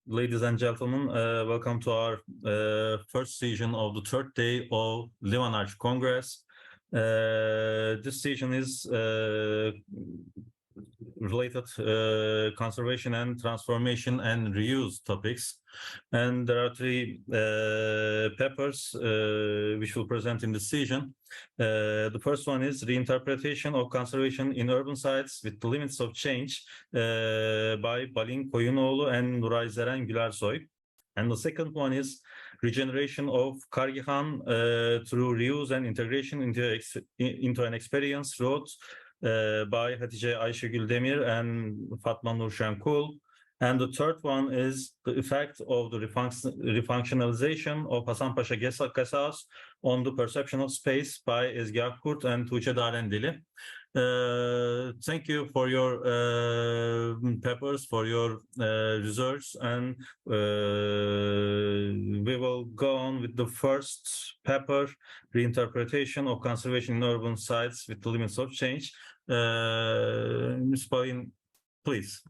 Ladies and gentlemen, welcome to our first session of the third day of LivenArch Congress. This session is related conservation and transformation and reuse topics, and there are three papers which we'll present in this session. The first one is Reinterpretation of Conservation in Urban Sites with the Limits of Change by Balin, KOYUNOGLU and Nuran, ZEREN, GULERSOY. And the second one is Regeneration of Kargi Khan through reuse and integration into an experience wrote by Hatice, Aysegul, DEMIR and Fatma, Nursen. And the third one is the effect of the Re-Functionalization of Hasanpaşa Gashouse on the perception of space by Ezgi AKKURT and Tugce DARENDELI. Thank you for your papers, for your research, and we will go on with the first paper, Reinterpretation of Conservation in Urban Sites with the Limits of Change. Ms. Balin, please.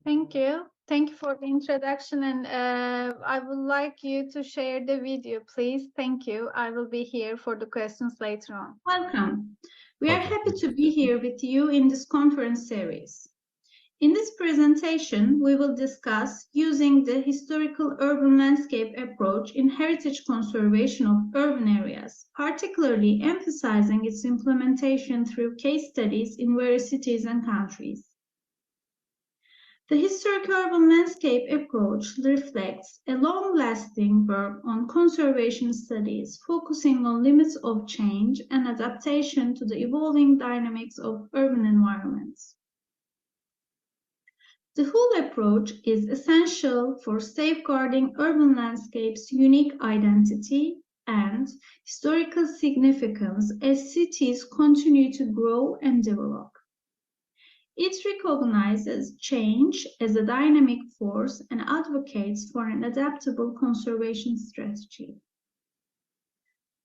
Thank you. Thank you for the introduction, and I would like you to share the video, please. Thank you. I will be here for the questions later on. Welcome. We are happy to be here with you in this conference series. In this presentation, we will discuss using the historical urban landscape approach in heritage conservation of urban areas, particularly emphasizing its implementation through case studies in various cities and countries. The historic urban landscape approach reflects a long-lasting work on conservation studies focusing on limits of change and adaptation to the evolving dynamics of urban environments. The whole approach is essential for safeguarding urban landscapes' unique identity and historical significance as cities continue to grow and develop. It recognizes change as a dynamic force and advocates for an adaptable conservation strategy.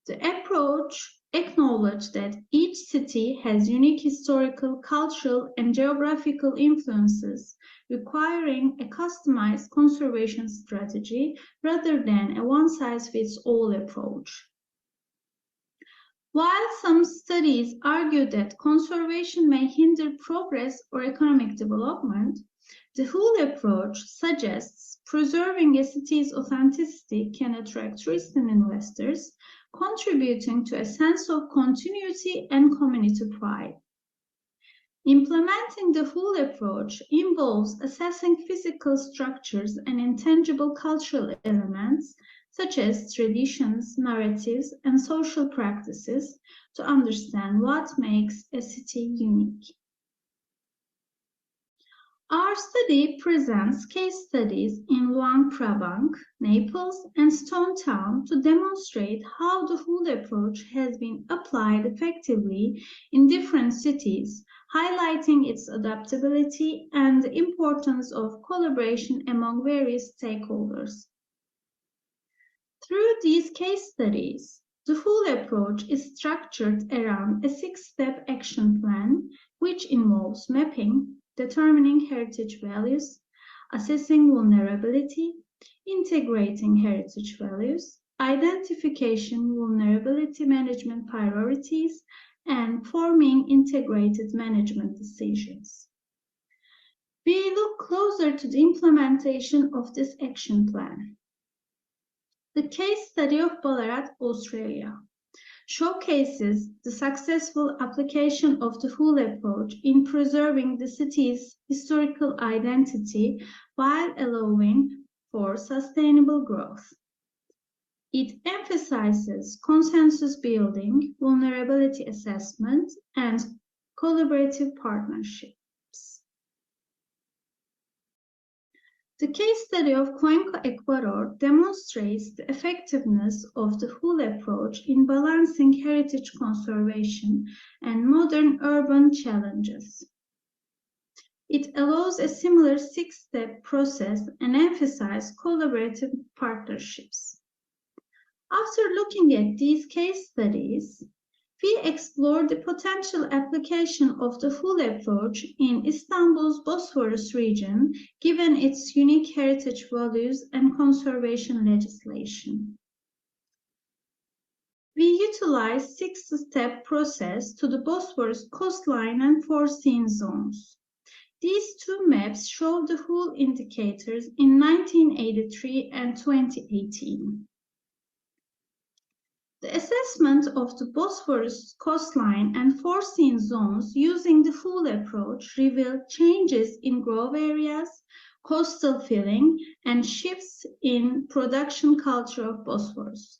The approach acknowledges that each city has unique historical, cultural, and geographical influences, requiring a customized conservation strategy rather than a one-size-fits-all approach. While some studies argue that conservation may hinder progress or economic development, the whole approach suggests preserving a city's authenticity can attract tourists and investors, contributing to a sense of continuity and community pride. Implementing the whole approach involves assessing physical structures and intangible cultural elements such as traditions, narratives, and social practices to understand what makes a city unique. Our study presents case studies in Luang Prabang, Naples, and Stone Town to demonstrate how the whole approach has been applied effectively in different cities, highlighting its adaptability and the importance of collaboration among various stakeholders. Through these case studies, the whole approach is structured around a 6-step action plan, which involves mapping, determining heritage values, assessing vulnerability, integrating heritage values, identification vulnerability management priorities, and forming integrated management decisions. We look closer to the implementation of this action plan. The case study of Ballarat, Australia, showcases the successful application of the whole approach in preserving the city's historical identity while allowing for sustainable growth. It emphasizes consensus building, vulnerability assessment, and collaborative partnerships. The case study of Cuenca, Ecuador demonstrates the effectiveness of the whole approach in balancing heritage conservation and modern urban challenges. It allows a similar 6-step process and emphasizes collaborative partnerships. After looking at these case studies, we explore the potential application of the full approach in Istanbul's Bosphorus region, given its unique heritage values and conservation legislation. We utilize a 6-step process to the Bosphorus coastline and 4 scene zones. These 2 maps show the hull indicators in 1983 and 2018. The assessment of the Bosphorus coastline and 4 scene zones using the full approach revealed changes in grove areas, coastal filling, and shifts in production culture of Bosphorus.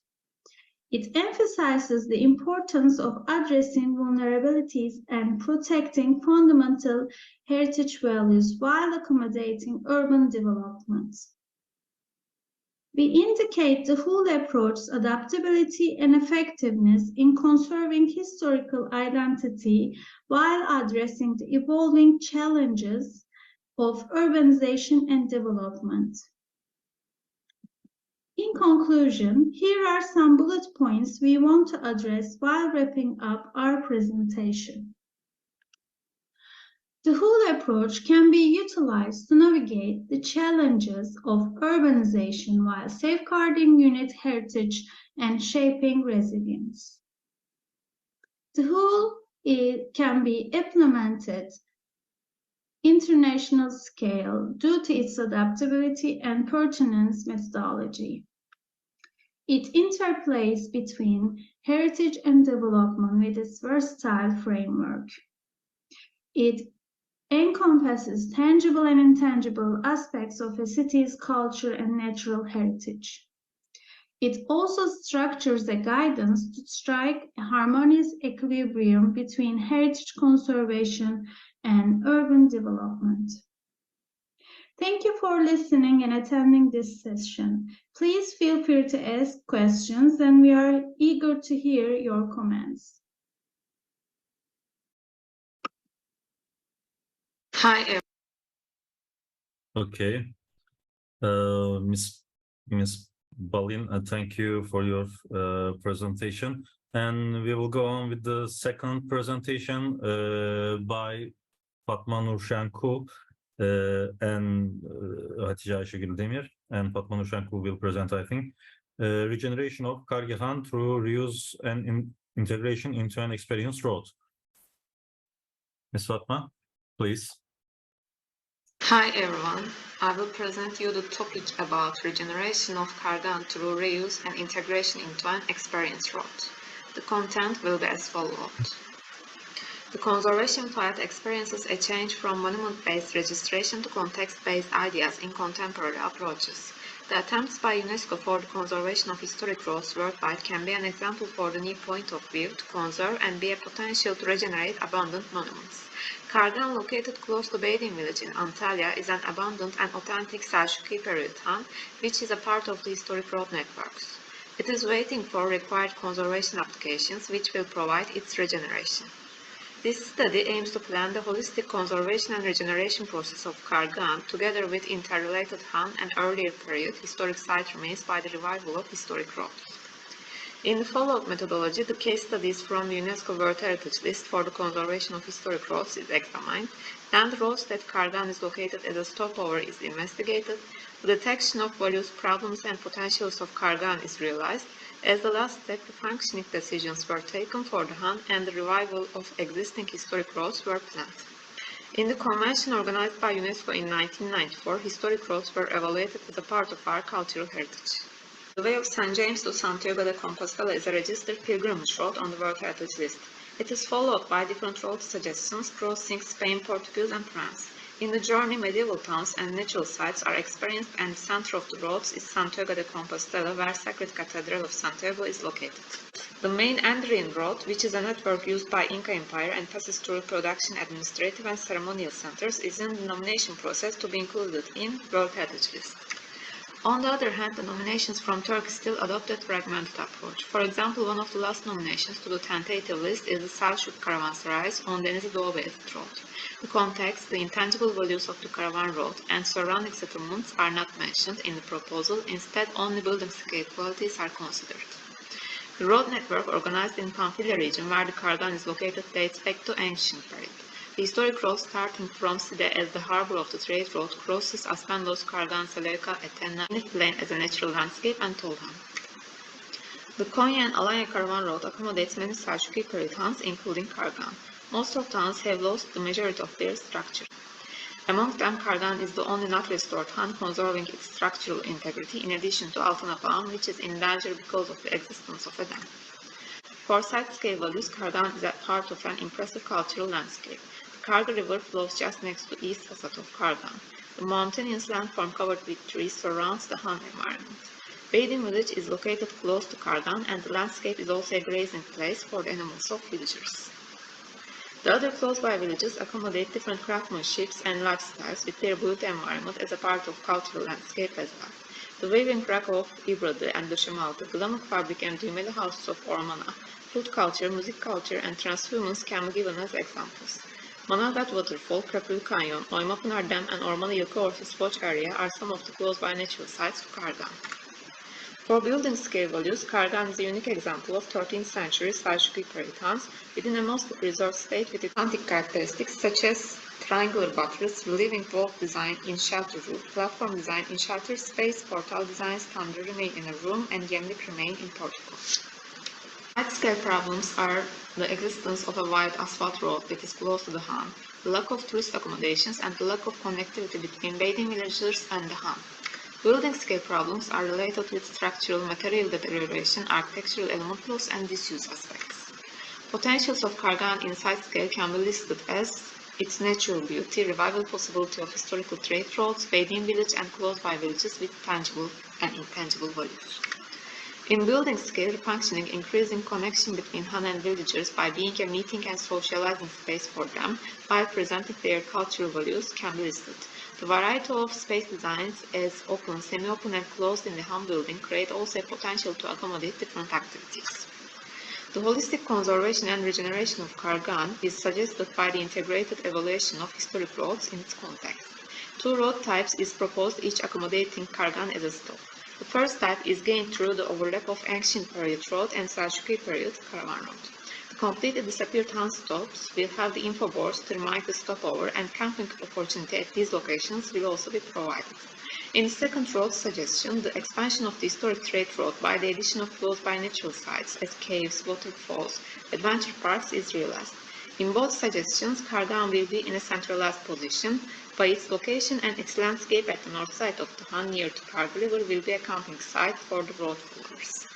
It emphasizes the importance of addressing vulnerabilities and protecting fundamental heritage values while accommodating urban development. We indicate the full approach's adaptability and effectiveness in conserving historical identity while addressing the evolving challenges of urbanization and development. In conclusion, here are some bullet points we want to address while wrapping up our presentation. The whole approach can be utilized to navigate the challenges of urbanization while safeguarding unit heritage and shaping resilience. The whole can be implemented international scale due to its adaptability and pertinence methodology. It interplays between heritage and development with its versatile framework. It encompasses tangible and intangible aspects of a city's culture and natural heritage. It also structures a guidance to strike a harmonious equilibrium between heritage conservation and urban development. Thank you for listening and attending this session. Please feel free to ask questions, and we are eager to hear your comments. Hi, Okay. Miss Balin, thank you for your presentation. And we will go on with the second presentation by Fatma Nursen and Hatice Aysegul DEMIR. And Fatma Nursen will present, I think, Regeneration of Kargi Khan through reuse and integration into an experience road. Ms. Fatma, please. Hi everyone, I will present you the topic about regeneration of Kargi Khan through reuse and integration into an experience road. The content will be as follows. The conservation path experiences a change from monument-based registration to context-based ideas in contemporary approaches. The attempts by UNESCO for the conservation of historic roads worldwide can be an example for the new point of view to conserve and be a potential to regenerate abandoned monuments. Kargi Khan, located close to Balin village in Antalya, is an abandoned and authentic Selçuklu period town, which is a part of the historic road networks. It is waiting for required conservation applications, which will provide its regeneration. This study aims to plan the holistic conservation and regeneration process of Kargi Khan, together with interrelated Han and earlier period historic site remains by the revival of historic roads. In the follow-up methodology, the case studies from the UNESCO World Heritage List for the conservation of historic roads is examined, and the roads that Kargi Khan is located as a stopover is investigated, the detection of values, problems and potentials of Kargi Khan is realized. As the last step, the functioning decisions were taken for the Han and the revival of existing historic roads were planned. In the convention organized by UNESCO in 1994, historic roads were evaluated as a part of our cultural heritage. The way of St. James to Santiago de Compostela is a registered pilgrimage road on the World Heritage List. It is followed by different road suggestions crossing Spain, Portugal and France. In the journey, medieval towns and natural sites are experienced, and the center of the roads is Santiago de Compostela, where Sacred Cathedral of Santiago is located. The main Andrian Road, which is a network used by Inca Empire and passes through production, administrative and ceremonial centers, is in the nomination process to be included in World Heritage List. On the other hand, the nominations from Turkey still adopted fragmented approach. For example, one of the last nominations to the tentative list is the Selçuk Caravanserais on Denizli Doğu Beyazıt Road. The context, the intangible values of the caravan road and surrounding settlements are not mentioned in the proposal. Instead, only building scale qualities are considered. The road network organized in Pamphylia region where the Kargan is located dates back to ancient period. The historic road starting from Side as the harbor of the trade road crosses Aspendos, Kargan, Seleucia, Athena, in plain as a natural landscape and Tolhan. The Konya and Alanya caravan road accommodates many Selçuklu period Hans, including Kargan. Most of the Hans have lost the majority of their structure. Among them, Kargan is the only not restored Han conserving its structural integrity, in addition to Altınapağım, which is in danger because of the existence of a dam. For side-scale values, Kargan is a part of an impressive cultural landscape. The Kargi River flows just next to east facade of Kargan. The mountainous landform covered with trees surrounds the Han environment. Balin village is located close to Kargan, and the landscape is also a grazing place for the animals of villagers. The other close-by villages accommodate different craftsmanships and lifestyles with their built environment as a part of cultural landscape as well. The weaving crack of İbradı and Döşemealtı, Glamuk fabric and Düğmeli houses of Ormana, food culture, music culture, and transhumance can be given as examples. Manavgat Waterfall, Krapül Canyon, Oymapınar Dam, and Ormanlı Yılkıorta Spoç area are some of the close-by natural sites to Kargan. For building scale values, Kargan is a unique example of 13th century Selçuklu period Hans within a mostly preserved state with its antique characteristics such as triangular buttress, relieving vault design in shelter roof, platform design in shelter space, portal designs, thunder remain in a room, and gemlik remain in portico. Wide-scale problems are the existence of a wide asphalt road that is close to the Han, the lack of tourist accommodations, and the lack of connectivity between bathing villagers and the Han. Building scale problems are related with structural material deterioration, architectural element loss, and disuse aspects. Potentials of Kargan in site scale can be listed as its natural beauty, revival possibility of historical trade roads, bathing village, and close-by villages with tangible and intangible values. In building scale, functioning, increasing connection between Han and villagers by being a meeting and socializing space for them while presenting their cultural values can be listed. The variety of space designs as open, semi-open, and closed in the Han building create also a potential to accommodate different activities. The holistic conservation and regeneration of Kargan is suggested by the integrated evaluation of historic roads in its context. Two road types is proposed, each accommodating Kargan as a stop. The first type is gained through the overlap of ancient period road and Selçuklu period caravan road. The completely disappeared Han stops will have the info boards to remind the stopover, and camping opportunity at these locations will also be provided. In the second road suggestion, the expansion of the historic trade road by the addition of close-by natural sites as caves, waterfalls, adventure parks is realized. In both suggestions, Kargan will be in a centralized position. By its location and its landscape at the north side of the Han near to Kargi River will be a camping site for the road followers.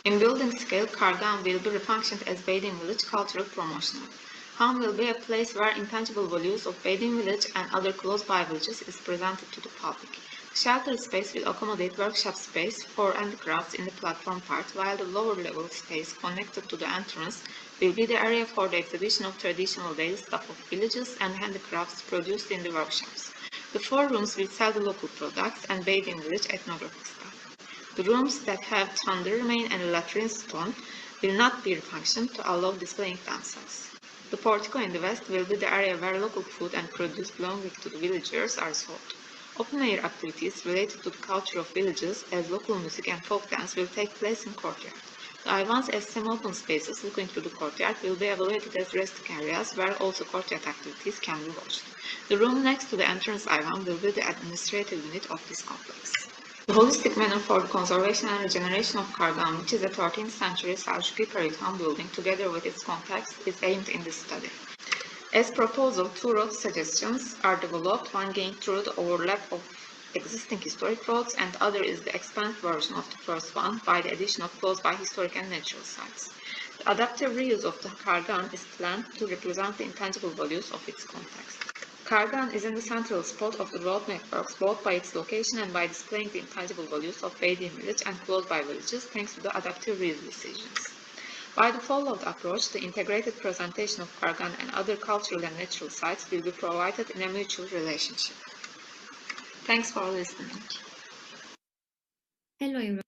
In building scale, Kargan will be refunctioned as bathing village cultural promotional. Han will be a place where intangible values of bathing village and other close-by villages is presented to the public. Shelter space will accommodate workshop space for handicrafts in the platform part, while the lower level space connected to the entrance will be the area for the exhibition of traditional daily stuff of villages and handicrafts produced in the workshops. The four rooms will sell the local products and bathing village ethnographic stuff. The rooms that have thunder remain and latrine stone will not be refunctioned to allow displaying themselves. The portico in the west will be the area where local food and produce belonging to the villagers are sold. Open-air activities related to the culture of villages as local music and folk dance will take place in courtyard. The Ayvans as semi-open spaces looking to the courtyard will be evaluated as resting areas where also courtyard activities can be watched. The room next to the entrance Ayvan will be the administrative unit of this complex. The holistic manner for the conservation and regeneration of Kargan, which is a 13th century Selçuklu period Han building together with its context, is aimed in this study. As proposal, two road suggestions are developed, one gained through the overlap of existing historic roads, and the other is the expanded version of the first one by the addition of close-by historic and natural sites. The adaptive reuse of the Kargan is planned to represent the intangible values of its context. Kargan is in the central spot of the road networks, both by its location and by displaying the intangible values of bathing village and close-by villages thanks to the adaptive reuse decisions. By the followed approach, the integrated presentation of Kargan and other cultural and natural sites will be provided in a mutual relationship. Thanks for listening. Hello, everyone.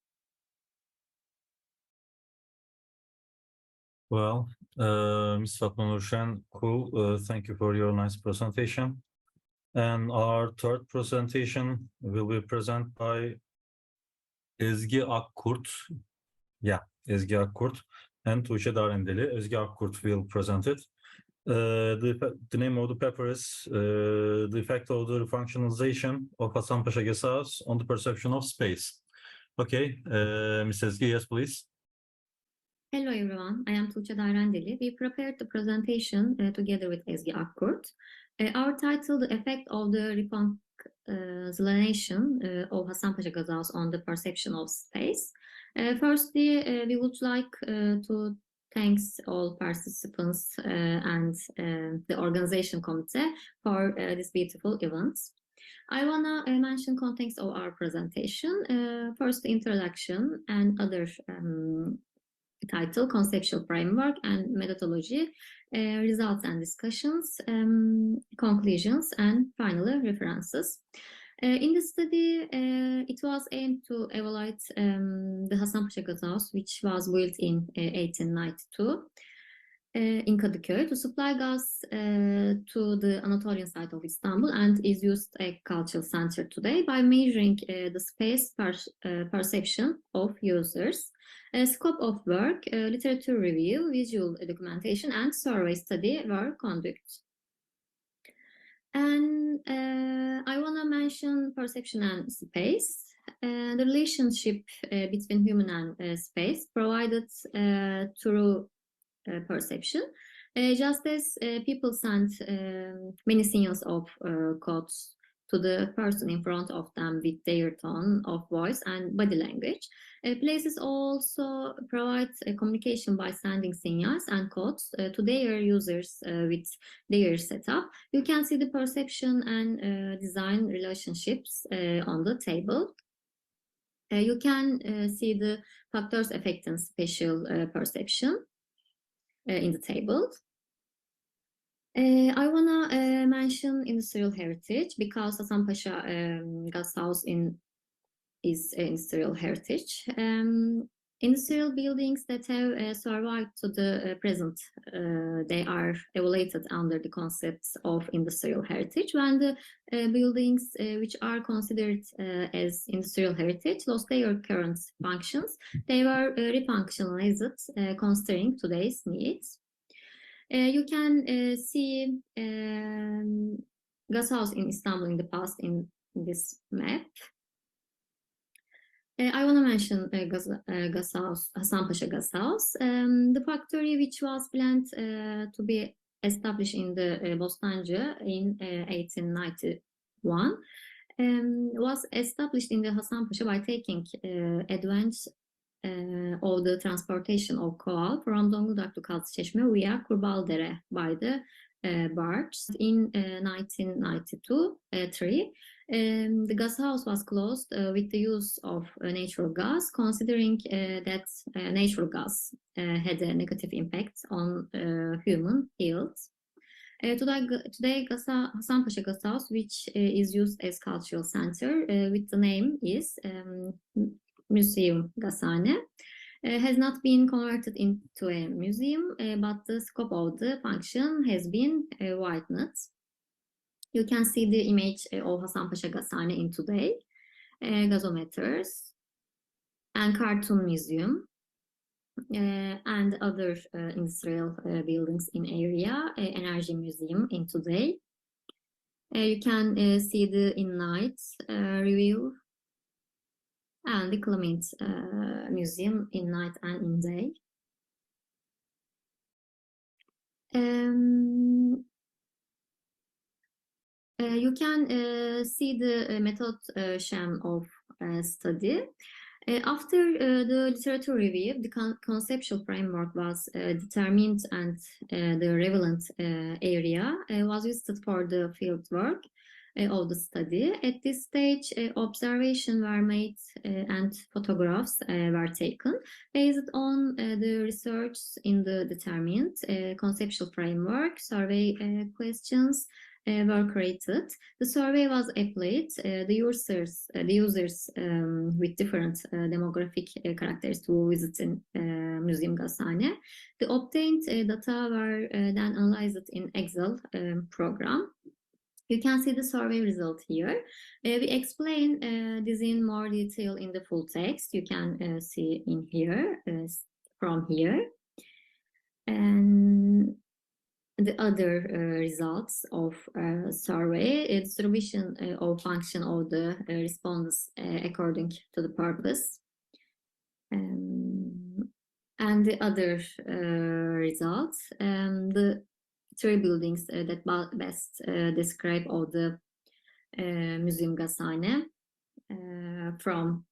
Well, Ms. Fatma Nursen, cool. Thank you for your nice presentation. And our third presentation will be presented by Ezgi AKKURT. Yeah, Ezgi AKKURT, and Tugce DARENDELI. Ezgi AKKURT will present it. The name of the paper is the effect of the functionalization of Hasanpaşa Gashouse on the perception of space. Okay, Ms. Ezgi, yes, please. Hello everyone, I am Tugce DARENDELI. We prepared the presentation together with Ezgi AKKURT. Our title, The Effect of the Re-Functionalization of Hasanpaşa Gashouse on the Perception of Space. Firstly, we would like to thank all participants and the organization committee for this beautiful event. I want to mention context of our presentation. First, the introduction and other title, conceptual framework and methodology, results and discussions, conclusions, and finally references. In the study, it was aimed to evaluate the Hasanpaşa Gashouse, which was built in 1892 in Kadıköy to supply gas to the Anatolian side of Istanbul and is used as a cultural center today by measuring the space perception of users. Scope of work, literature review, visual documentation, and survey study were conducted. And I want to mention perception and space. The relationship between human and space provided through perception. Just as people send many signals of codes to the person in front of them with their tone of voice and body language. Places also provide communication by sending signals and codes to their users with their setup. You can see the perception and design relationships on the table. You can see the factors affecting spatial perception in the table. I want to mention industrial heritage because Hasanpaşa Gashouse is industrial heritage. Industrial buildings that have survived to the present, they are evaluated under the concepts of industrial heritage. When the buildings which are considered as industrial heritage lost their current functions, they were re-functionalized considering today's needs. You can see Gashouse in Istanbul in the past in this map. I want to mention Gashouse, Hasanpaşa Gashouse. The factory which was planned to be established in the Bostancı in 1891 was established in the Hasanpaşa by taking advantage of the transportation of coal from Zonguldak to Kaltıçeşme via Kurbaldere by the barge. In 1992-3, the gas house was closed with the use of natural gas, considering that natural gas had a negative impact on human health. Today Hasanpaşa Gashouse, which is used as cultural center with the name is Museum Gashane, has not been converted into a museum, but the scope of the function has been widened. You can see the image of Hasanpaşa Gashane in today, gasometers, and cartoon museum, and other industrial buildings in area, energy museum in today. You can see the in-night review and the climate museum in night and in day. You can see the method scheme of study. After the literature review, the conceptual framework was determined and the relevant area was used for the field work of the study. At this stage, observations were made and photographs were taken. Based on the research in the determined conceptual framework, survey questions were created. The survey was applied. The users with different demographic characteristics who visit in Museum Gashane. The obtained data were then analyzed in Excel program. You can see the survey result here. We explain this in more detail in the full text. You can see in here from here. And the other results of survey, distribution or function of the responses according to the purpose. And the other results, the three buildings that best describe all the Museum Gazhane from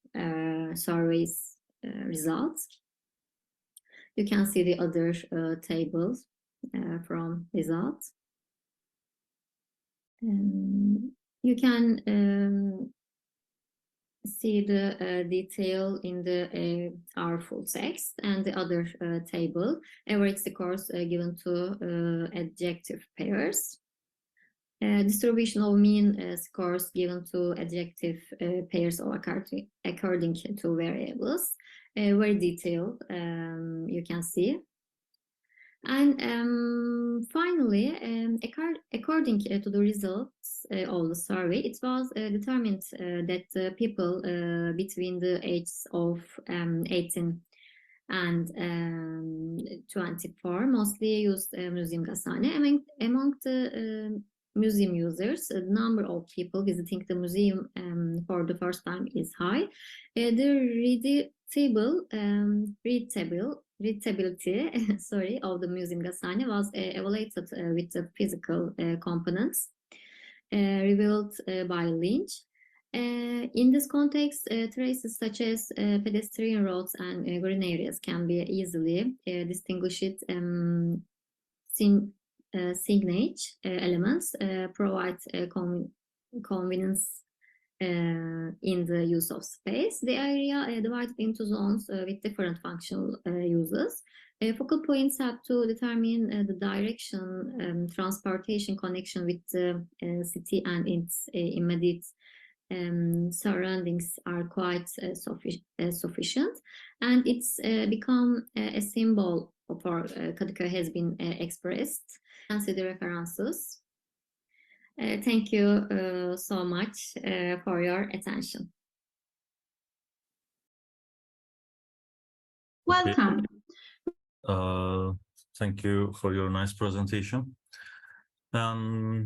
surveys results. You can see the other tables from results. You can see the detail in the our full text and the other table, average scores given to adjective pairs. Distribution of mean scores given to adjective pairs or according to variables. Very detailed, you can see. And finally, according to the results of the survey, it was determined that people between the ages of 18 and 24 mostly used Museum Gazhane. Among the museum users, the number of people visiting the museum for the first time is high. The readability sorry, of the Museum Gazhane was evaluated with the physical components revealed by Lynch. In this context, traces such as pedestrian roads and green areas can be easily distinguished. Signage elements provide convenience in the use of space. The area divided into zones with different functional uses. Focal points have to determine the direction, transportation connection with the city and its immediate surroundings are quite sufficient, and it's become a symbol of our Kadıköy has been expressed. And see the references. Thank you so much for your attention. Welcome. Thank you for your nice presentation. Now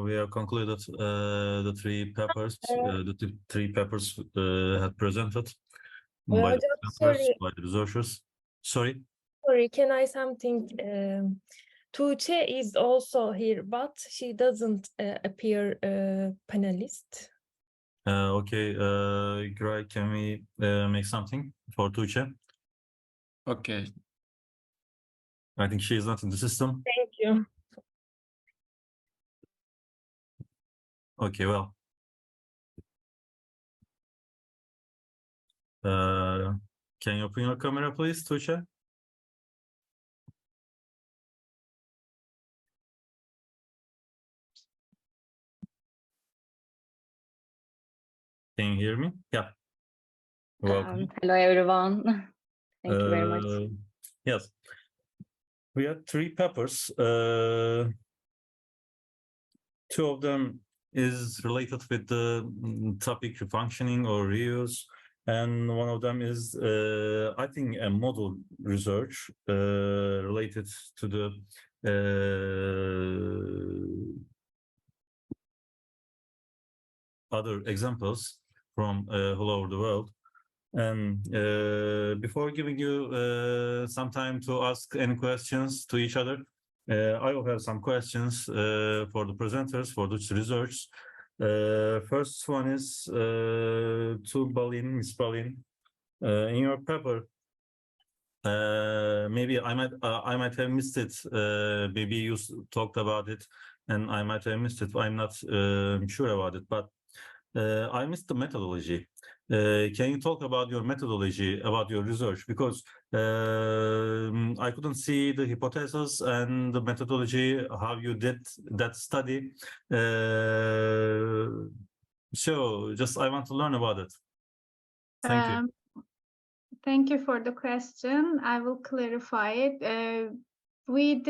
we have concluded the three papers. The three papers had presented by the researchers. Sorry, can I something? Tugce is also here, but she doesn't appear panelist. Okay, Giray, can we make something for Tugce? Okay. I think she is not in the system. Thank you. Okay, well. Can you open your camera, please, Tugce? Can you hear me? Yeah. Welcome. Hello, everyone. Thank you very much. Yes. We had three papers. Two of them is related with the topic refunctioning or reuse, and one of them is, I think, a model research related to the other examples from all over the world. And before giving you some time to ask any questions to each other, I will have some questions for the presenters for this research. First one is to Balin, Miss Balin. In your paper, maybe I might have missed it. Maybe you talked about it, and I might have missed it. I'm not sure about it, but I missed the methodology. Can you talk about your methodology, about your research? Because I couldn't see the hypothesis and the methodology, how you did that study. So just I want to learn about it. Thank you. Thank you for the question. I will clarify it. We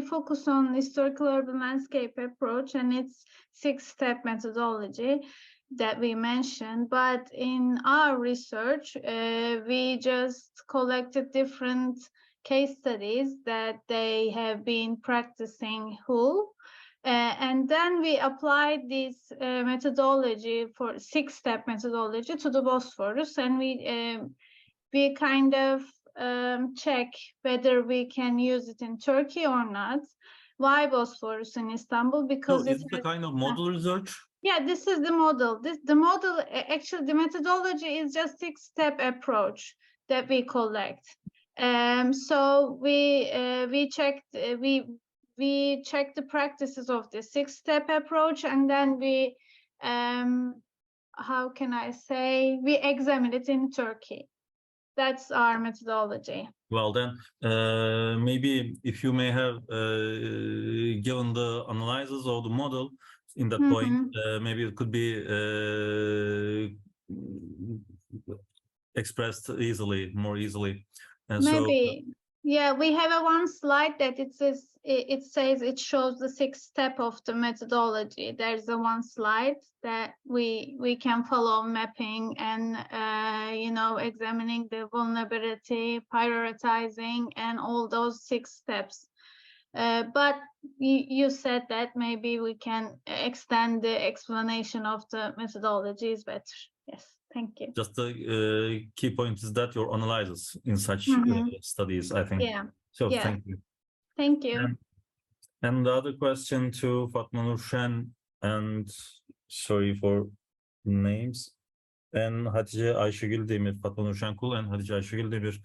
focus on historical urban landscape approach and its 6-step methodology. that we mentioned, but in our research, we just collected different case studies that they have been practicing HUL. And then we applied this methodology for 6-step methodology to the Bosphorus, and we kind of check whether we can use it in Turkey or not. Why Bosphorus in Istanbul? Because So is it a kind of model research? Yeah, this is the model. The model, actually, the methodology is just 6-step approach that we collect. So we checked the practices of the 6-step approach, and then we how can I say, we examine it in Turkey. That's our methodology. Well, then maybe if you may have given the analysis of the model in that point, maybe it could be expressed easily, more easily. And maybe. Yeah, we have one slide that it says it shows the 6-step of the methodology. There's one slide that we can follow mapping and examining the vulnerability, prioritizing, and all those 6 steps. But you said that maybe we can extend the explanation of the methodologies better. Yes. Thank you. Just the key point is that your analysis in such studies, I think. Yeah. So yeah. thank you. Thank you. And the other question to Fatma Nursen, and sorry for names, and Hatice Aysegul Demir, Fatma Nursen Kul and Hatice Aysegul Demir.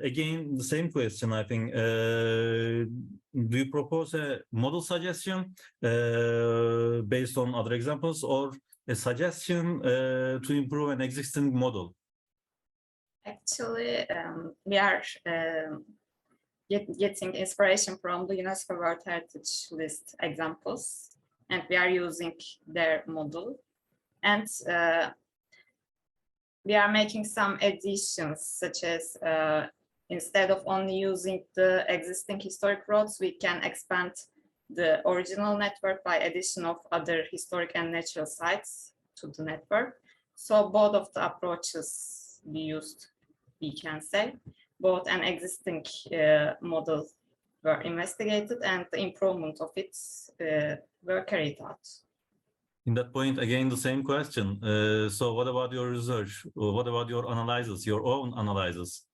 Again, the same question, I think. Do you propose a model suggestion based on other examples, or a suggestion to improve an existing model? Actually, we are getting inspiration from the UNESCO World Heritage List examples, and we are using their model. And we are making some additions, such as instead of only using the existing historic roads, we can expand the original network by addition of other historic and natural sites to the network. So both of the approaches we used, we can say, both an existing model were investigated and the improvement of it were carried out. In that point, again, the same question. So what about your research? What about your analysis, your own analysis?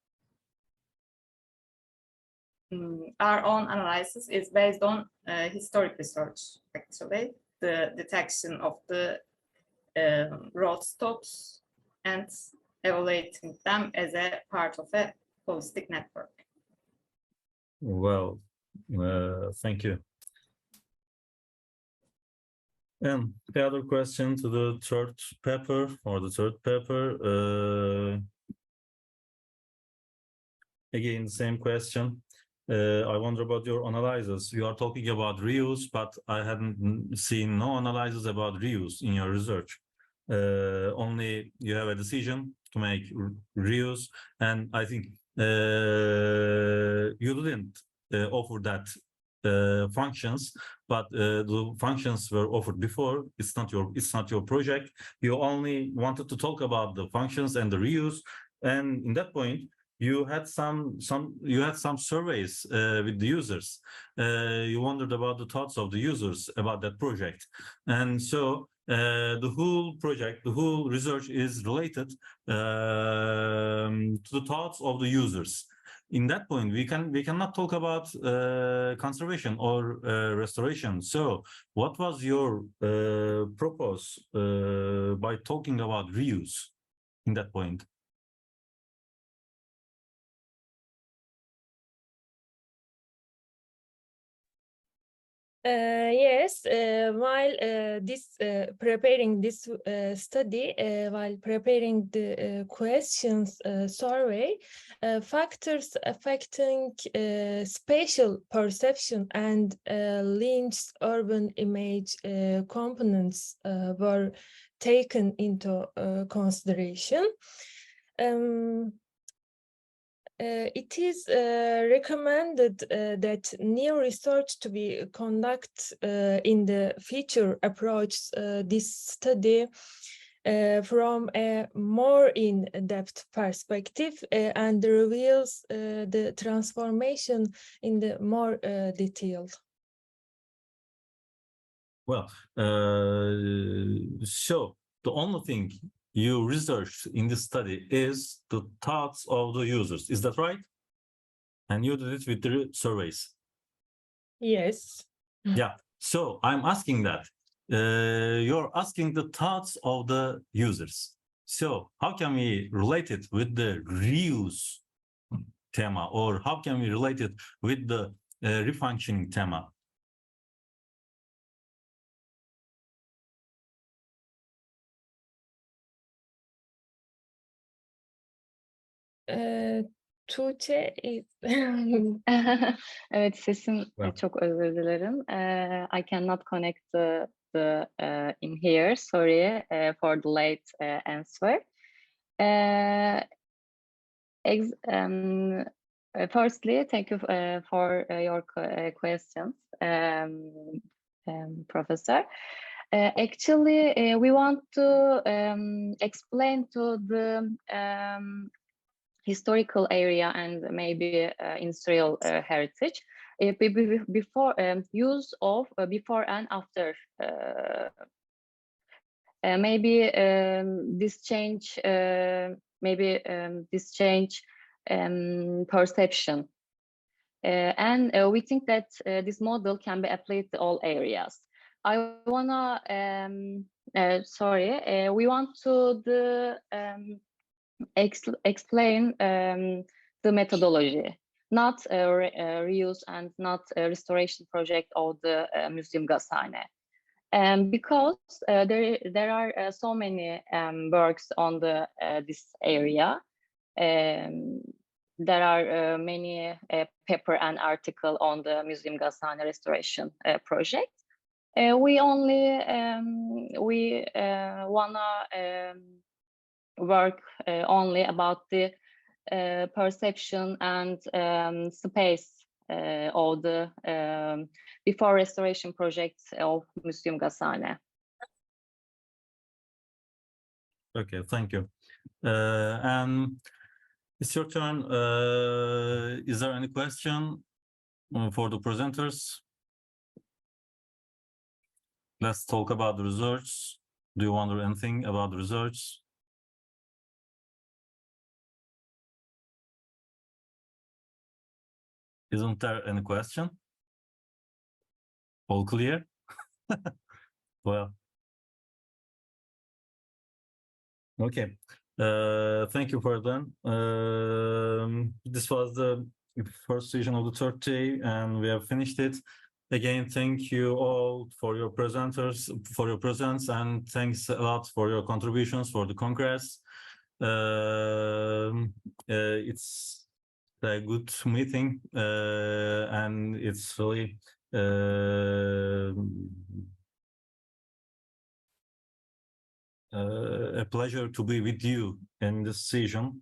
Our own analysis is based on historic research, actually, the detection of the road stops and evaluating them as a part of a holistic network. Well, thank you. And the other question to the third paper, again, the same question. I wonder about your analysis. You are talking about reuse, but I haven't seen no analysis about reuse in your research. Only you have a decision to make reuse, and I think you didn't offer that functions, but the functions were offered before. It's not your project. You only wanted to talk about the functions and the reuse, and in that point you had some surveys with the users. You wondered about the thoughts of the users about that project, and so the whole project, the whole research is related to the thoughts of the users. In that point, we cannot talk about conservation or restoration. So, what was your purpose by talking about reuse in that point? Yes, while preparing this study, while preparing the questions survey, factors affecting spatial perception and linked urban image components were taken into consideration. it is recommended that new research to be conducted in the future approach this study from a more in-depth perspective and reveals the transformation in the more detail. Well, so the only thing you researched in this study is the thoughts of the users. Is that right? And you did it with the surveys. Yes. Yeah. So I'm asking that. You're asking the thoughts of the users. So how can we relate it with the reuse thema, or how can we relate it with the refunctioning thema? Tugce is Evet, sesim Well. çok özür dilerim. I cannot connect the in here. Sorry for the late answer. Firstly, thank you for your questions, Professor. Actually, we want to explain to the historical area and maybe industrial heritage before use of before and after. Maybe this change, perception, and we think that this model can be applied to all areas. I wanna we want to explain the methodology, not reuse and not restoration project of the Museum Gashane. Because there are so many works on the this area. There are many paper and article on the Museum Gashane restoration project. We only wanna work only about the perception and space of the before restoration projects of Museum Gashane. Okay, thank you. And it's your turn. Is there any question for the presenters? Let's talk about the research. Do you wonder anything about the research? Isn't there any question? All clear? Well, okay. Thank you for that. This was the first session of the third day, and we have finished it. Again, thank you all for your presenters, for your presence, and thanks a lot for your contributions for the Congress. It's a good meeting, and it's really a pleasure to be with you in this session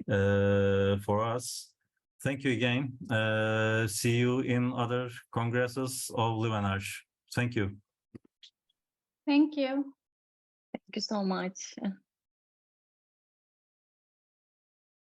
for us. Thank you again. See you in other congresses of LivenArch. Thank you. Thank you. Thank you so much.